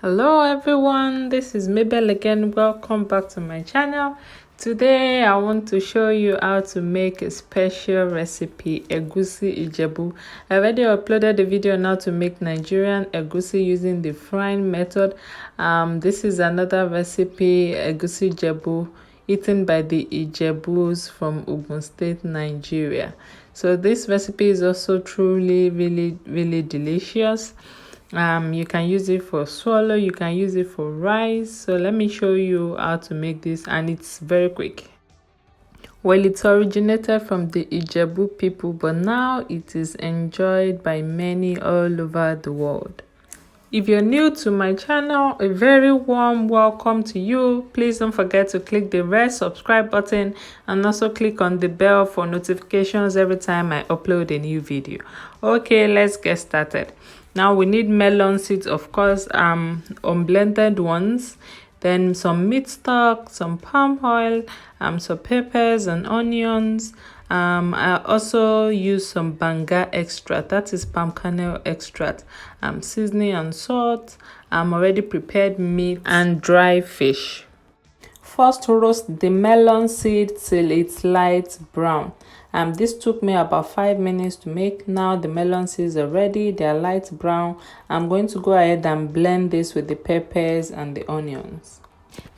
Hello everyone, this is Mabel again. Welcome back to my channel. Today I want to show you how to make a special recipe, Egusi Ijebu. I already uploaded the video on how to make Nigerian Egusi using the frying method. This is another recipe, Egusi Ijebu, eaten by the Ijebus from Ogun State, Nigeria. So this recipe is also truly really delicious. You can use it for swallow, you can use it for rice. So let me show you how to make this, and it's very quick. Well, it originated from the Ijebu people, but now it is enjoyed by many all over the world. If you're new to my channel, a very warm welcome to you. Please don't forget to click the red subscribe button and also click on the bell for notifications every time I upload a new video. Okay, let's get started. Now we need melon seeds, of course, unblended ones, then some meat stock, some palm oil, some peppers and onions. I also use some Banga extract, that is palm kernel extract, seasoning and salt, already prepared meat and dry fish. First, roast the melon seed till it's light brown. This took me about 5 minutes to make. Now the melon seeds are ready, they are light brown. I'm going to go ahead and blend this with the peppers and the onions.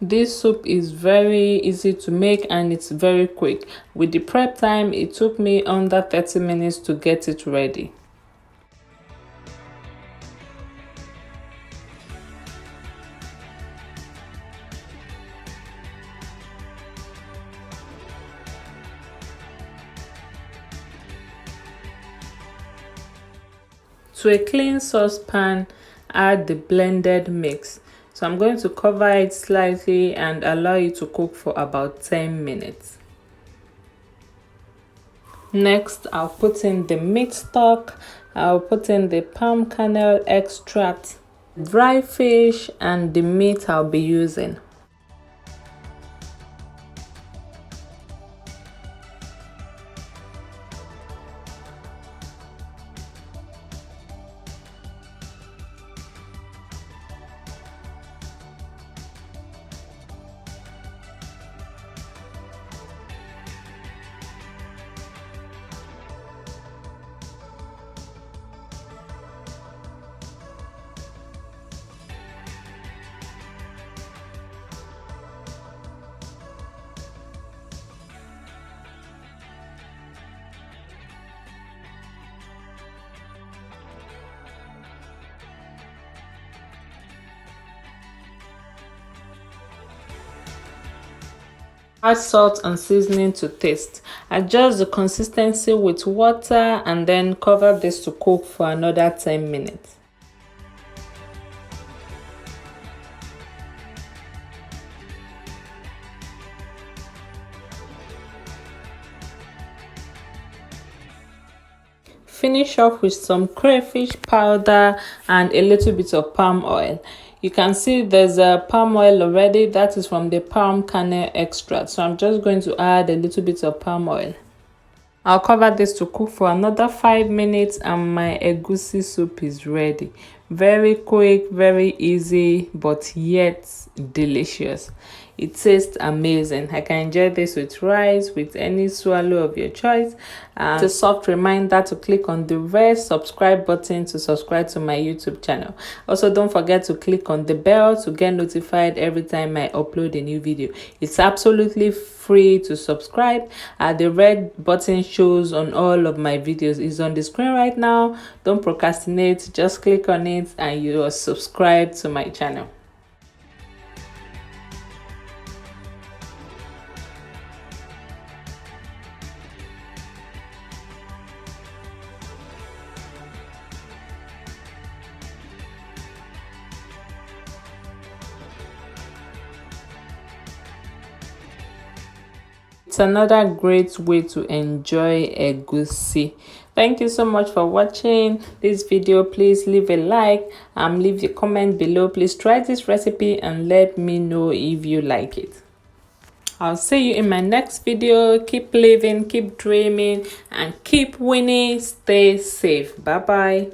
This soup is very easy to make and it's very quick. With the prep time, it took me under 30 minutes to get it ready. To a clean saucepan, add the blended mix. So I'm going to cover it slightly and allow it to cook for about 10 minutes. Next, I'll put in the meat stock, I'll put in the palm kernel extract, dry fish, and the meat I'll be using. Add salt and seasoning to taste. Adjust the consistency with water and then cover this to cook for another 10 minutes. Finish off with some crayfish powder and a little bit of palm oil. You can see there's a palm oil already, that is from the palm kernel extract. So I'm just going to add a little bit of palm oil. I'll cover this to cook for another 5 minutes and my egusi soup is ready. Very quick, very easy, but yet delicious. It tastes amazing. I can enjoy this with rice, with any swallow of your choice. It's a soft reminder to click on the red subscribe button to subscribe to my YouTube channel. Also, don't forget to click on the bell to get notified every time I upload a new video. It's absolutely free to subscribe. The red button shows on all of my videos. It's on the screen right now. Don't procrastinate, just click on it and you are subscribed to my channel. It's another great way to enjoy egusi. Thank you so much for watching this video. Please leave a like and leave a comment below. Please try this recipe and let me know if you like it. I'll see you in my next video. Keep living, keep dreaming, and keep winning. Stay safe. Bye bye.